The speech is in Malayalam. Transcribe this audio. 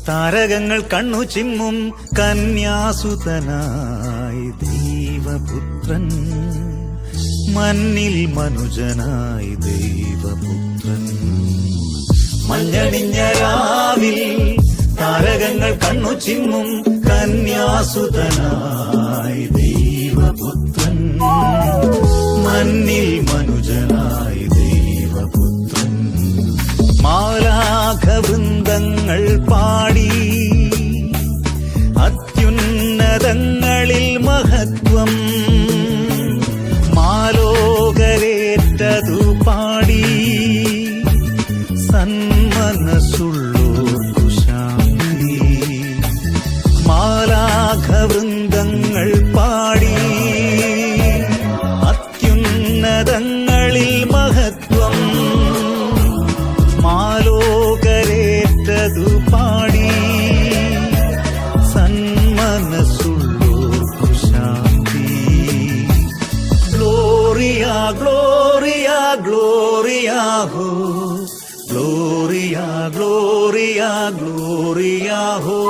താരകങ്ങൾ കണ്ണു ചിമ്മും കന്യാസുതനായി ദൈവപുത്രൻ, മണ്ണിൽ മനുജനായി ദൈവപുത്രൻ. മഞ്ഞണിഞ്ഞ രാവിൽ താരകങ്ങൾ കണ്ണു ചിമ്മും കന്യാസുതനായി ദൈവപുത്രൻ, മണ്ണിൽ മനുജനായി ദൈവപുത്രൻ. മാലാഖവൃന്ദങ്ങൾ പാടി അത്യുന്നതങ്ങളിൽ മഹത്വം, മാലോകരേറ്റതു പാടി സന്മനസ്സുള്ളോർക്കു ശാന്തി. മാലാഖവൃന്ദങ്ങൾ പാടി അത്യുന്നതങ്ങളിൽ മഹത്വം, മാലോകരേറ്റതു പാടി സന്മനസ്സുള്ളോർക്കു ശാന്തി. ഗ്ലോറിയ ഗ്ലോറിയ ഗ്ലോറിയാഹോ, ഗ്ലോറിയ ഗ്ലോറിയ ഗ്ലോറിയാഹോ.